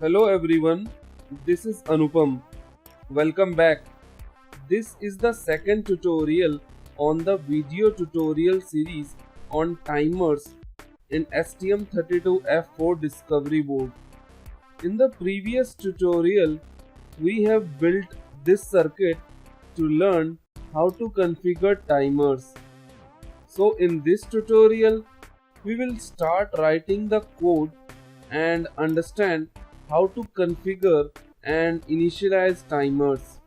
Hello everyone, this is Anupam. Welcome back. This is the second tutorial on the video tutorial series on timers in STM32F4 board. In the previous tutorial, we have built this circuit to learn how to configure timers. So in this tutorial, we will start writing the code and understand how to configure and initialize timers.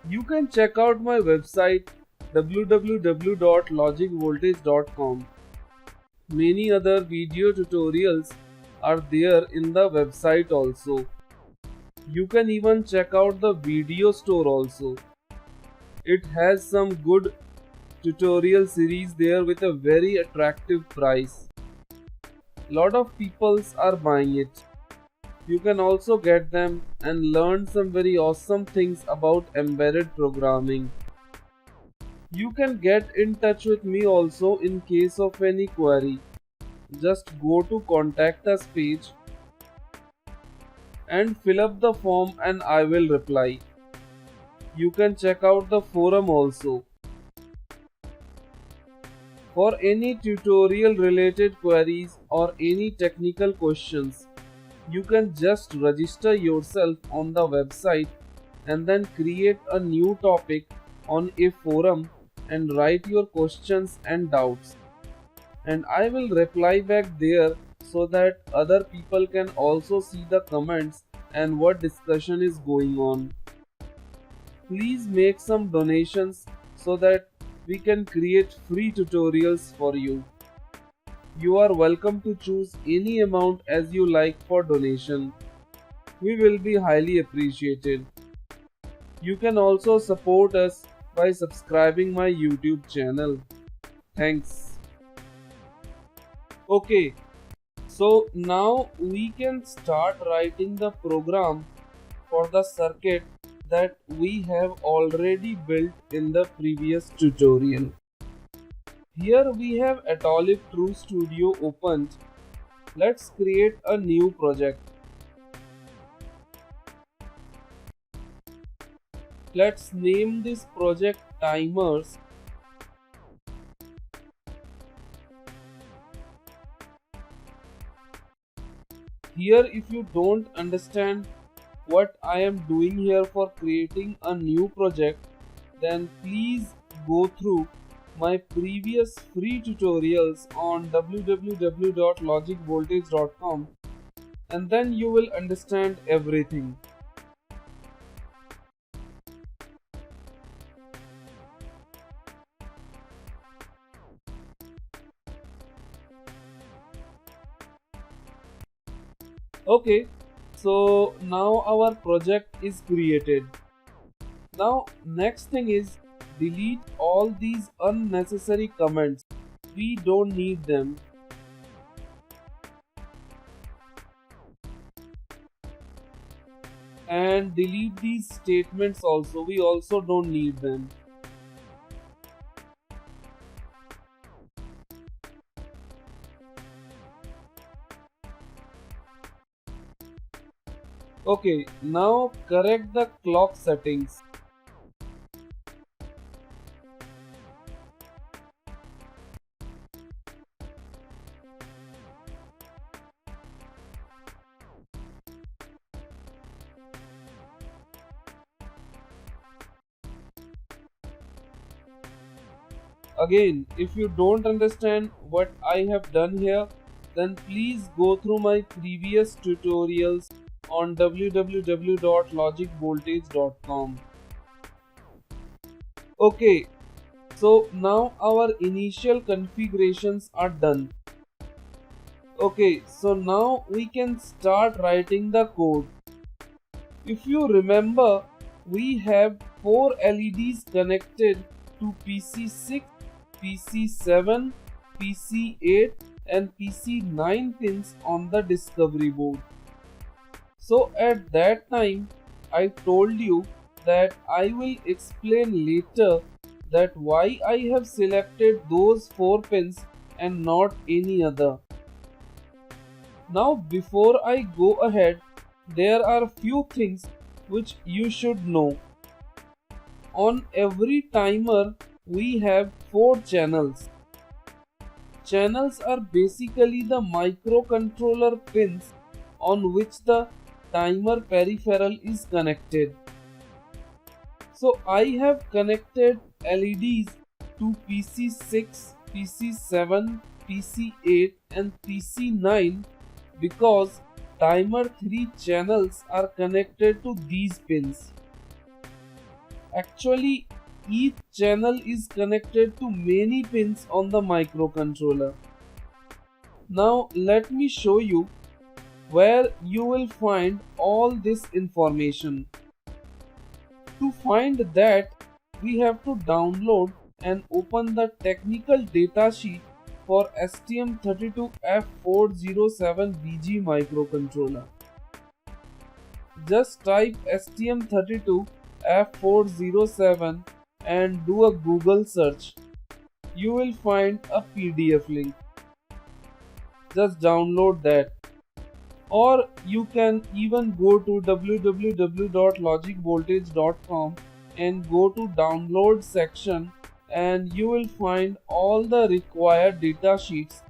You can check out my website www.logicvoltage.com. Many other video tutorials are there in the website also. You can even check out the video store also. It has some good tutorial series there with a very attractive price. Lot of peoples are buying it. You can also get them and learn some very awesome things about embedded programming. You can get in touch with me also in case of any query. Just go to contact us page and fill up the form and I will reply. You can check out the forum also. For any tutorial related queries or any technical questions, you can just register yourself on the website and then create a new topic on a forum and write your questions and doubts. And I will reply back there so that other people can also see the comments and what discussion is going on. Please make some donations so that we can create free tutorials for you. You are welcome to choose any amount as you like for donation. We will be highly appreciated. You can also support us by subscribing my YouTube channel. Thanks. Okay, so now we can start writing the program for the circuit that we have already built in the previous tutorial. Here we have Atomic True Studio opened. Let's create a new project. Let's name this project Timers. Here, if you don't understand what I am doing here for creating a new project, then please go through my previous free tutorials on www.logicvoltage.com and then you will understand everything. Okay, so now our project is created. Now next thing is delete all these unnecessary comments. We don't need them. And delete these statements also. We also don't need them. Okay, now correct the clock settings. Again, if you don't understand what I have done here, then please go through my previous tutorials on www.logicvoltage.com. Okay, so now our initial configurations are done. Okay, so now we can start writing the code. If you remember, we have 4 LEDs connected to PC6, PC7, PC8 and PC9 pins on the Discovery board. So at that time, I told you that I will explain later that why I have selected those 4 pins and not any other. Now before I go ahead, there are few things which you should know. On every timer, we have 4 channels. Channels are basically the microcontroller pins on which the timer peripheral is connected. So I have connected LEDs to PC6, PC7, PC8 and PC9 because timer 3 channels are connected to these pins. Actually, each channel is connected to many pins on the microcontroller. Now let me show you where you will find all this information. To find that, we have to download and open the technical datasheet for STM32F407BG microcontroller. Just type STM32F407 and do a Google search. You will find a PDF link. Just download that. Or you can even go to www.logicvoltage.com and go to download section, and you will find all the required datasheets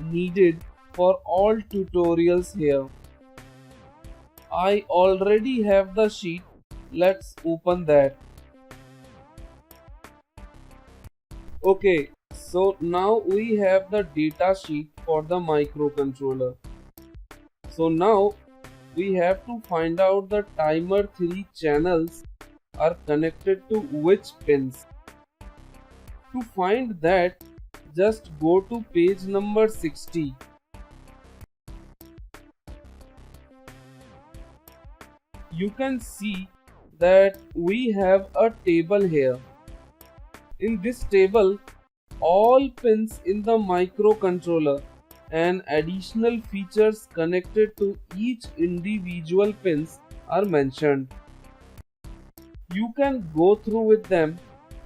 needed for all tutorials here. I already have the sheet. Let's open that. Okay, so now we have the data sheet for the microcontroller. So now we have to find out the timer 3 channels are connected to which pins. To find that, just go to page number 60. You can see that we have a table here. In this table, all pins in the microcontroller and additional features connected to each individual pins are mentioned. You can go through with them,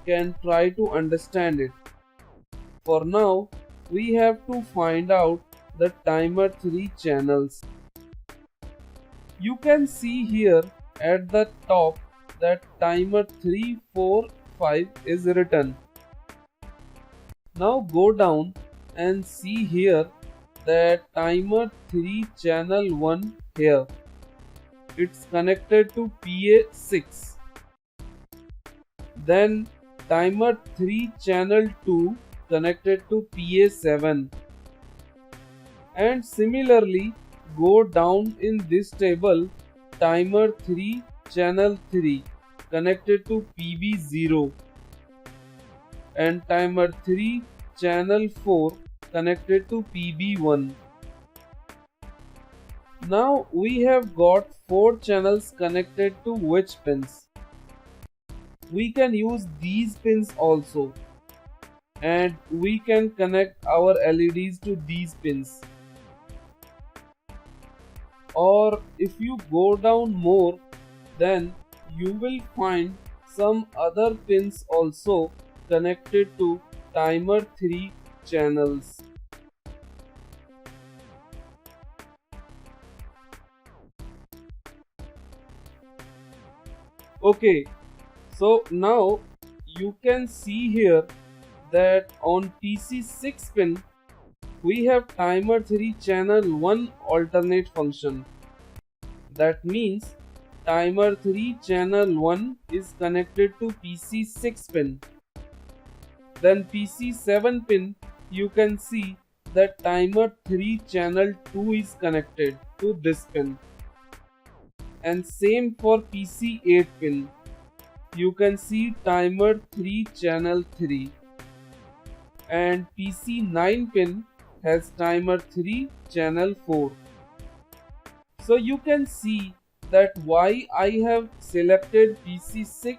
can try to understand it. For now, we have to find out the timer 3 channels. You can see here at the top that timer 3, 4, 5 is written. Now go down and see here that timer 3 channel 1 here. It's connected to PA6. Then timer 3 channel 2 connected to PA7. And similarly, go down in this table, timer 3 channel 3 connected to PB0 and timer 3 channel 4 connected to PB1. Now we have got 4 channels connected to which pins. We can use these pins also, and we can connect our LEDs to these pins. Or if you go down more, then you will find some other pins also connected to timer 3 channels. Okay, so now you can see here that on PC6 pin we have timer 3 channel 1 alternate function. That means timer 3 channel 1 is connected to PC6 pin. Then PC7 pin, you can see that timer 3 channel 2 is connected to this pin. And same for PC8 pin. You can see timer 3 channel 3. And PC9 pin has timer 3 channel 4. So you can see that why I have selected PC6,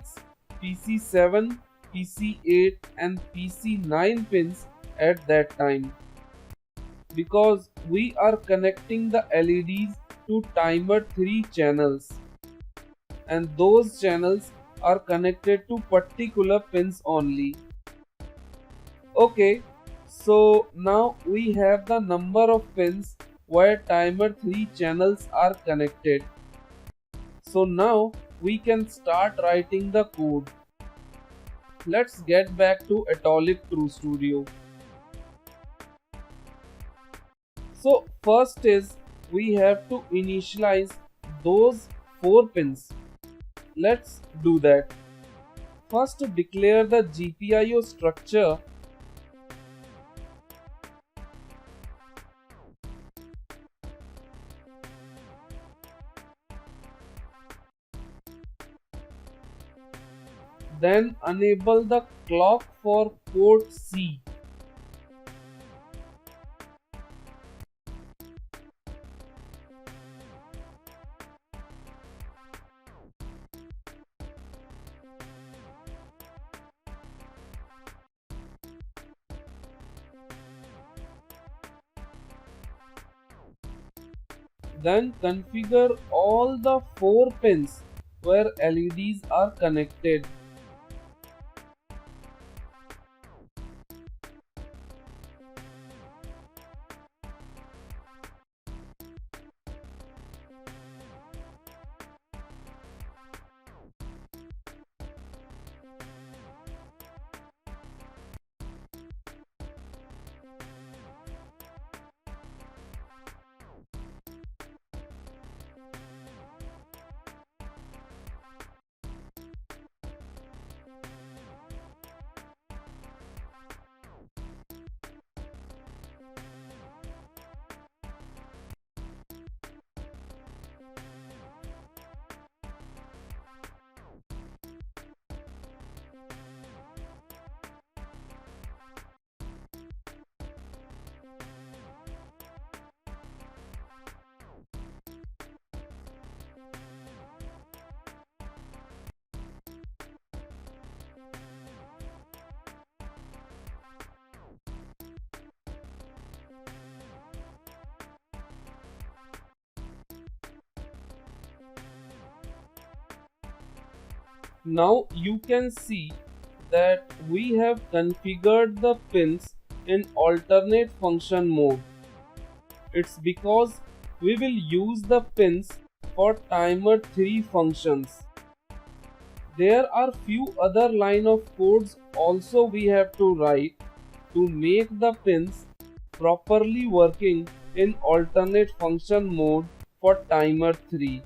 PC7, PC8 and PC9 pins at that time, because we are connecting the LEDs to timer 3 channels, and those channels are connected to particular pins only. Okay, so now we have the number of pins where timer 3 channels are connected. So now we can start writing the code. Let's get back to Atomic True Studio. So first is we have to initialize those 4 pins. Let's do that. First declare the GPIO structure. Then enable the clock for port C. Then configure all the 4 pins where LEDs are connected. Now you can see that we have configured the pins in alternate function mode. It's because we will use the pins for timer 3 functions. There are few other line of codes also we have to write to make the pins properly working in alternate function mode for timer 3.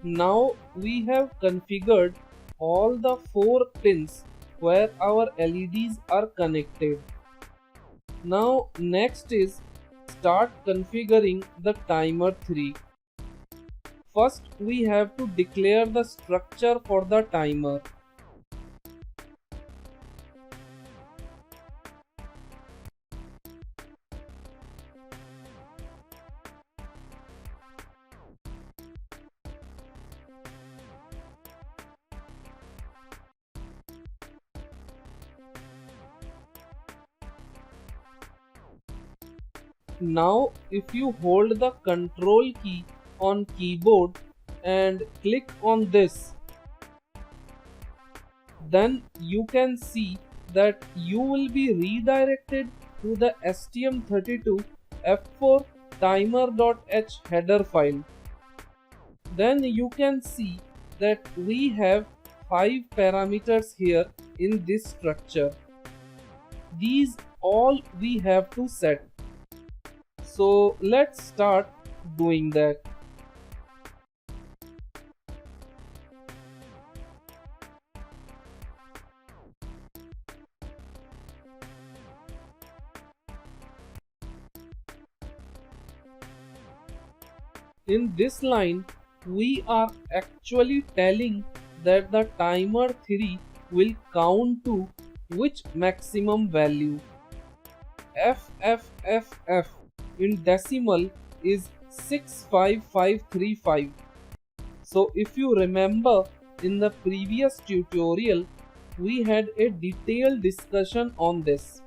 Now we have configured all the 4 pins where our LEDs are connected. Now next is start configuring the timer 3. First we have to declare the structure for the timer. Now if you hold the control key on keyboard and click on this, then you can see that you will be redirected to the STM32F4 timer.h header file. Then you can see that we have 5 parameters here in this structure. These all we have to set. So let's start doing that. In this line, we are actually telling that the timer 3 will count to which maximum value. FFFF in decimal is 65535. So if you remember, in the previous tutorial we had a detailed discussion on this.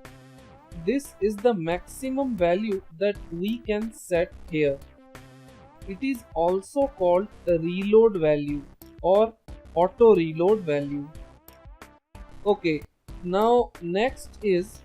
This is the maximum value that we can set here. It is also called a reload value or auto reload value. Okay, now next is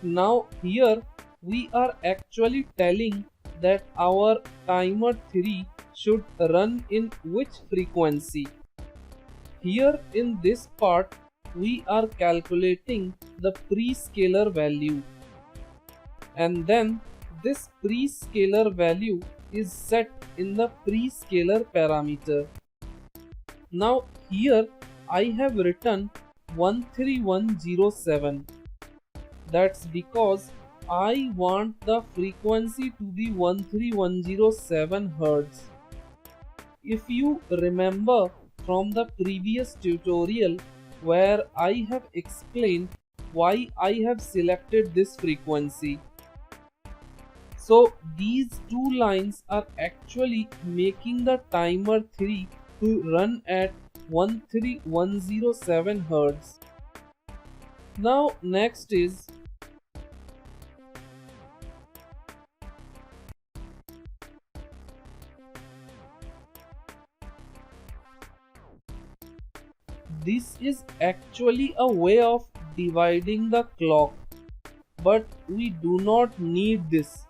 now here we are actually telling that our timer 3 should run in which frequency. Here in this part we are calculating the prescaler value, and then this prescaler value is set in the prescaler parameter. Now here I have written 13107. That's because I want the frequency to be 13107 Hz. If you remember from the previous tutorial where I have explained why I have selected this frequency. So these two lines are actually making the timer 3 to run at 13107 Hz. Now next is this is actually a way of dividing the clock, but we do not need this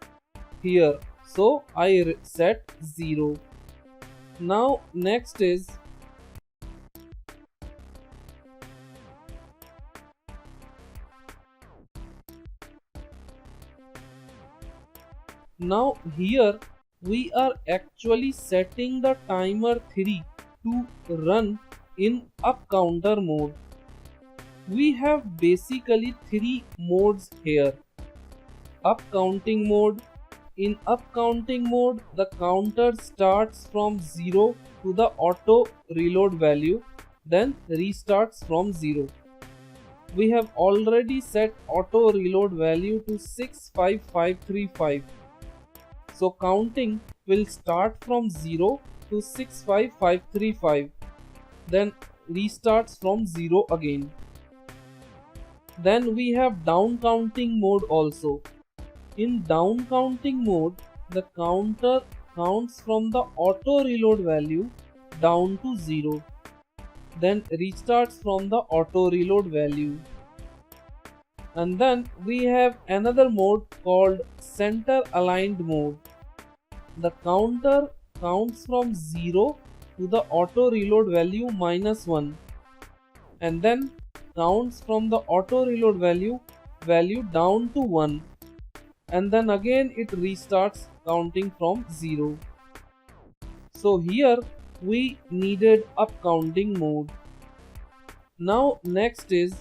here, so I set 0. Now next is now here we are actually setting the timer 3 to run in up counter mode. We have basically three modes here. Up counting mode. In up counting mode, the counter starts from 0 to the auto reload value, then restarts from 0. We have already set auto reload value to 65535. So counting will start from 0 to 65535, then restarts from 0 again. Then we have down counting mode also. In down counting mode, the counter counts from the auto reload value down to 0, then restarts from the auto reload value. And then we have another mode called center aligned mode. The counter counts from 0 to the auto reload value -1, and then counts from the auto reload value down to 1, and then again it restarts counting from 0. So here we needed up counting mode. Now next is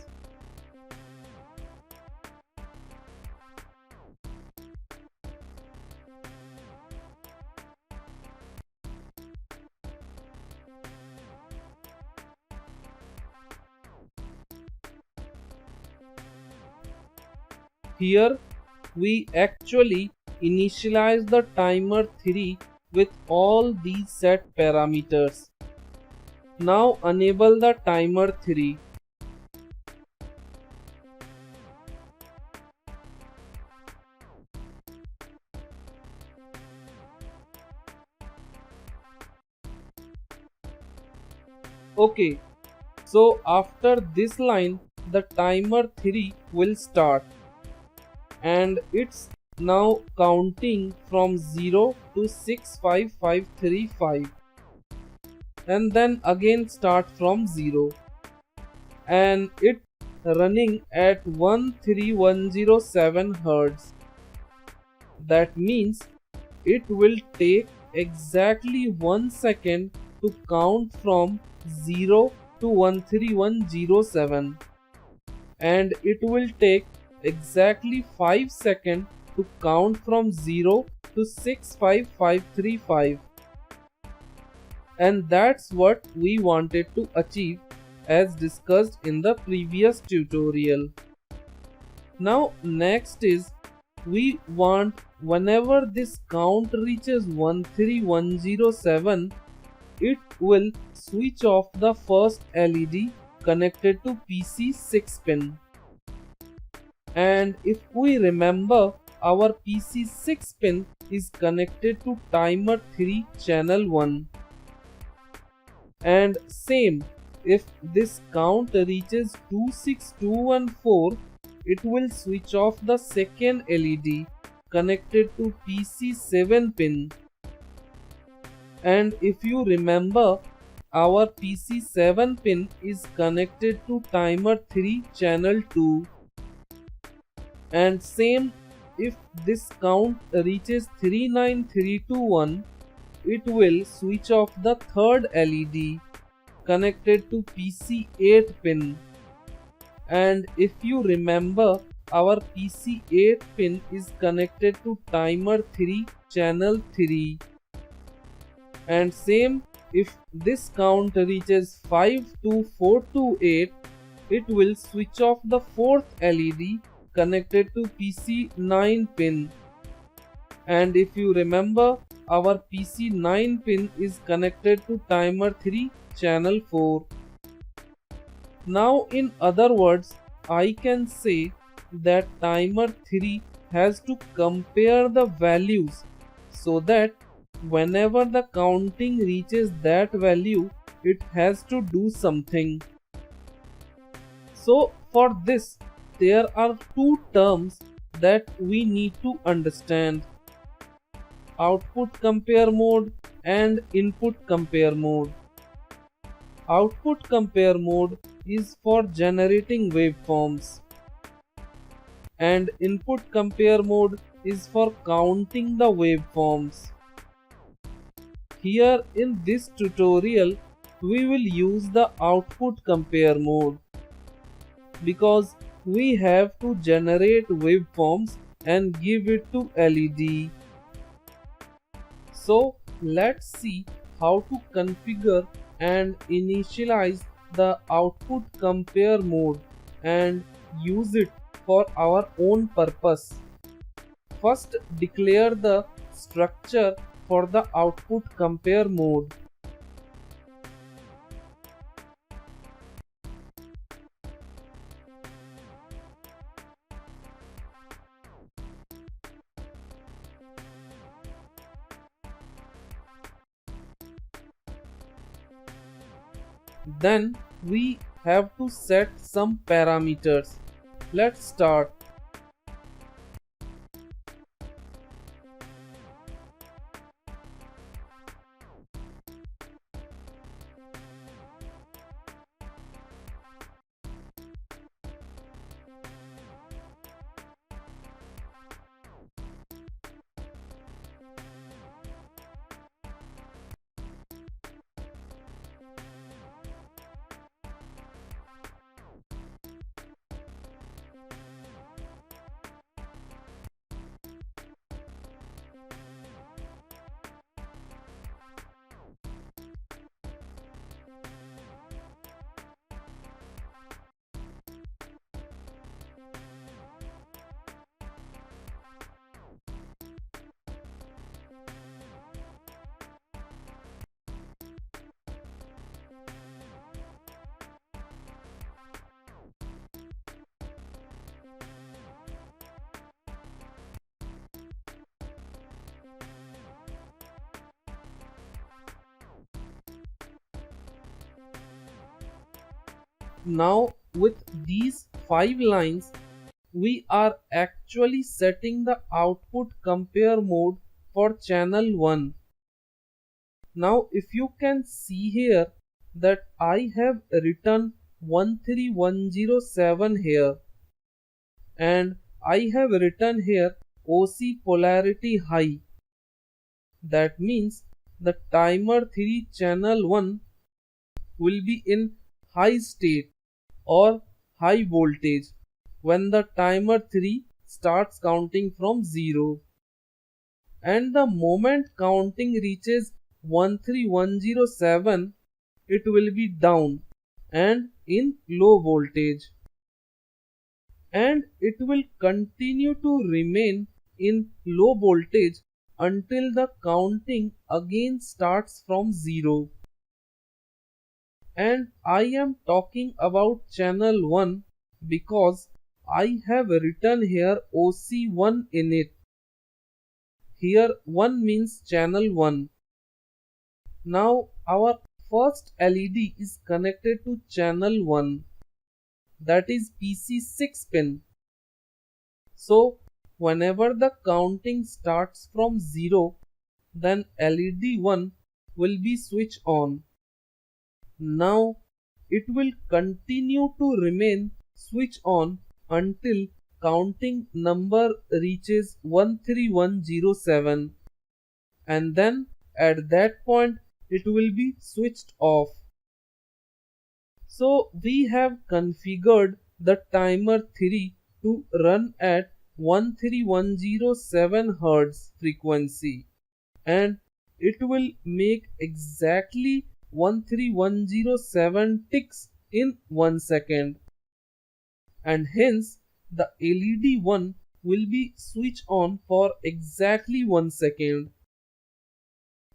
here we actually initialize the timer 3 with all these set parameters. Now enable the timer 3. Okay, so after this line, the timer 3 will start, and it's now counting from 0 to 65535, and then again start from 0, and it running at 13107 Hz. That means it will take exactly 1 second to count from 0 to 13107, and it will take exactly 5 seconds to count from 0 to 65535. And that's what we wanted to achieve as discussed in the previous tutorial. Now next is, we want whenever this count reaches 13107, it will switch off the first LED connected to PC 6 pin. And if we remember, our PC 6 pin is connected to timer 3 channel 1. And same, if this count reaches 26214, it will switch off the second LED connected to PC 7 pin. And if you remember, our PC 7 pin is connected to timer 3 channel 2. And same, if this count reaches 39321, it will switch off the third LED connected to PC 8 pin. And if you remember, our PC 8 pin is connected to timer 3 channel 3. And same, if this count reaches 52428, it will switch off the fourth LED connected to PC 9 pin. And if you remember, our PC 9 pin is connected to timer 3 channel 4. Now in other words, I can say that timer 3 has to compare the values so that whenever the counting reaches that value, it has to do something. So for this, there are two terms that we need to understand: output compare mode and input compare mode. Output compare mode is for generating waveforms, and input compare mode is for counting the waveforms. Here in this tutorial, we will use the output compare mode because we have to generate waveforms and give it to LED. So let's see how to configure and initialize the output compare mode and use it for our own purpose. First, declare the structure for the output compare mode. Then we have to set some parameters. Let's start. Now with these 5 lines, we are actually setting the output compare mode for channel 1. Now if you can see here that I have written 13107 here, and I have written here OC polarity high. That means the timer 3 channel 1 will be in high state or high voltage when the timer 3 starts counting from 0, and the moment counting reaches 13107 it will be down and in low voltage, and it will continue to remain in low voltage until the counting again starts from 0. And I am talking about channel 1 because I have written here OC1 in it. Here 1 means channel 1. Now our first LED is connected to channel 1, that is PC6 pin. So whenever the counting starts from 0, then LED 1 will be switched on. Now it will continue to remain switch on until counting number reaches 13107, and then at that point it will be switched off. So we have configured the timer 3 to run at 13107 Hz frequency, and it will make exactly 13107 ticks in 1 second, and hence the LED 1 will be switched on for exactly 1 second.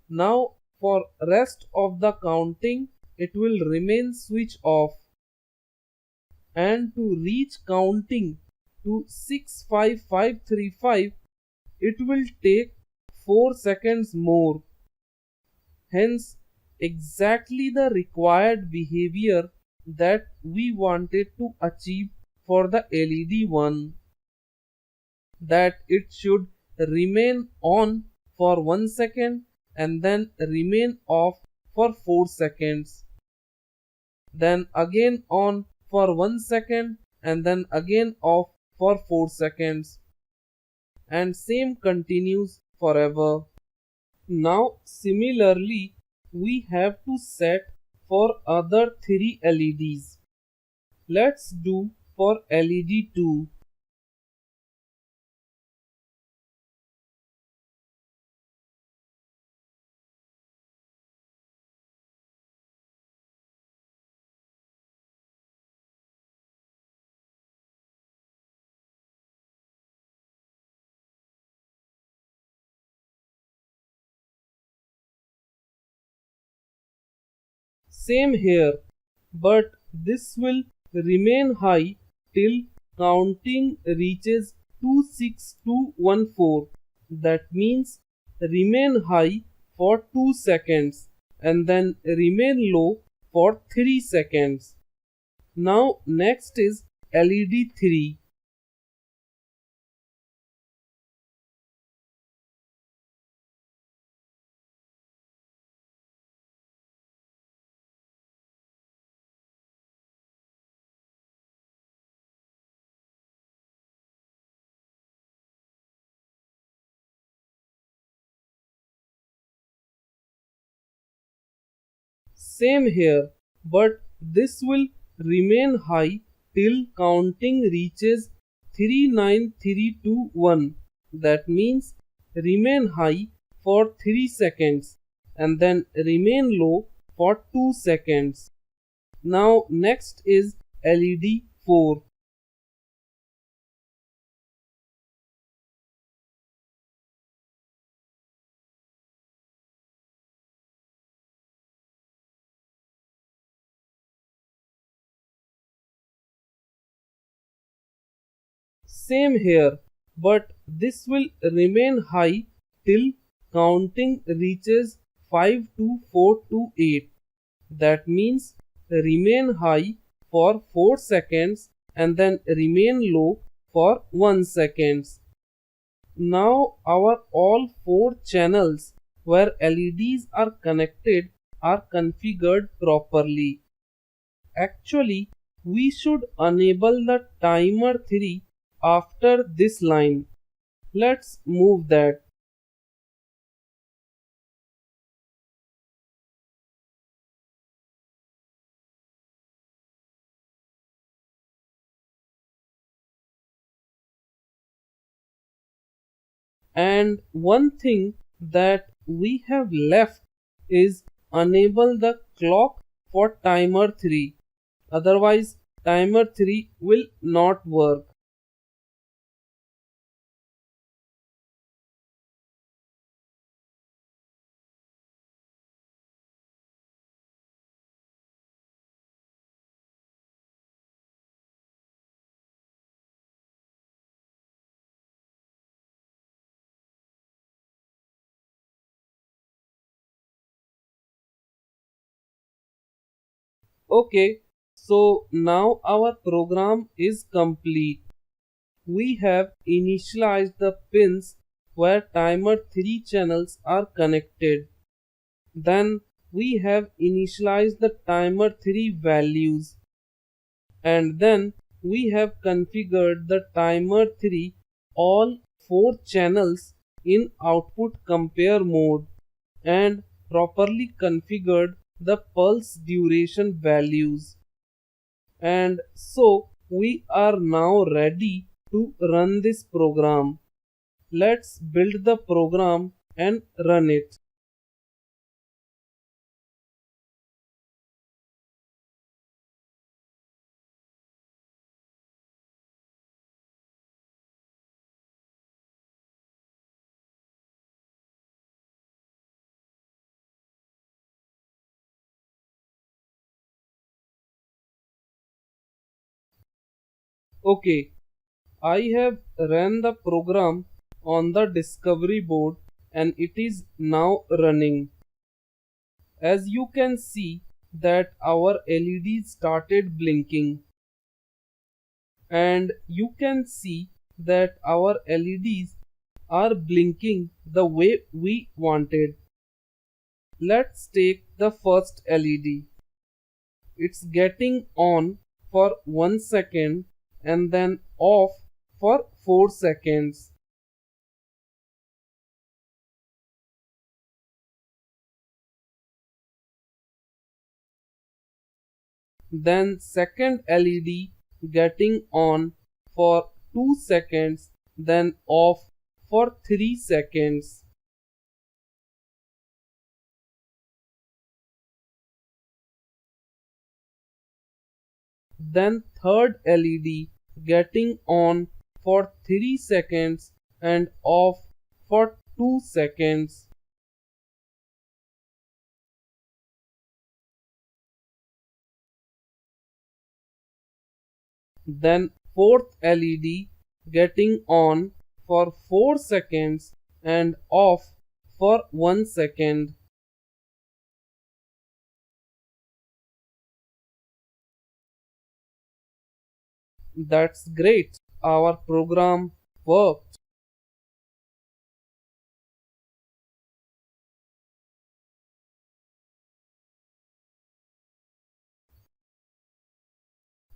Now for rest of the counting it will remain switch off, and to reach counting to 65535 it will take 4 seconds more. Hence exactly the required behavior that we wanted to achieve for the LED 1, that it should remain on for 1 second and then remain off for 4 seconds, then again on for 1 second and then again off for 4 seconds, and same continues forever. Now similarly we have to set for other 3 LEDs. Let's do for LED 2. Same here, but this will remain high till counting reaches 26214. That means remain high for 2 seconds and then remain low for 3 seconds. Now next is LED 3. Same here, but this will remain high till counting reaches 39321. That means remain high for 3 seconds and then remain low for 2 seconds. Now next is LED 4. Same here, but this will remain high till counting reaches 52428. That means remain high for 4 seconds and then remain low for 1 second. Now our all 4 channels where LEDs are connected are configured properly. Actually, we should enable the timer 3 after this line. Let's move that. And one thing that we have left is enable the clock for timer 3. Otherwise, timer 3 will not work. Okay, so now our program is complete. We have initialized the pins where timer 3 channels are connected. Then we have initialized the timer 3 values. And then we have configured the timer 3 all 4 channels in output compare mode and properly configured the pulse duration values. And so we are now ready to run this program. Let's build the program and run it. Okay, I have ran the program on the discovery board and it is now running. As you can see that our LED started blinking and you can see that our LEDs are blinking the way we wanted. Let's take the first LED. It's getting on for 1 second and then off for 4 seconds. Then second LED getting on for 2 seconds, then off for 3 seconds. Then third LED getting on for 3 seconds and off for 2 seconds. Then fourth LED getting on for 4 seconds and off for 1 second. That's great. Our program worked.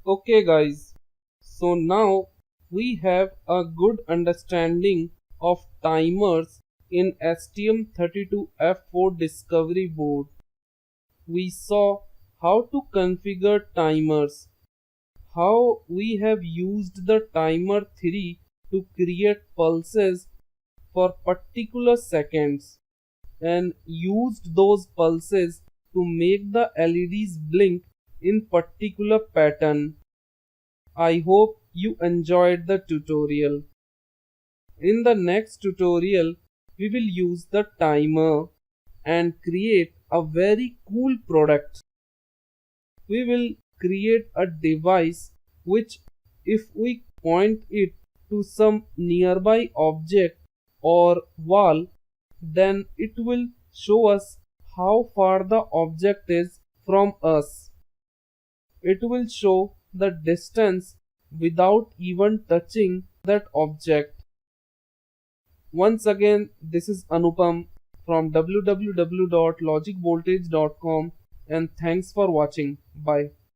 Okay guys, so now we have a good understanding of timers in STM32F4Discovery board. We saw how to configure timers, how we have used the timer 3 to create pulses for particular seconds and used those pulses to make the LEDs blink in particular pattern. I hope you enjoyed the tutorial. In the next tutorial, we will use the timer and create a very cool product. We will create a device which, if we point it to some nearby object or wall, then it will show us how far the object is from us. It will show the distance without even touching that object. Once again, this is Anupam from www.logicvoltage.com, and thanks for watching. Bye.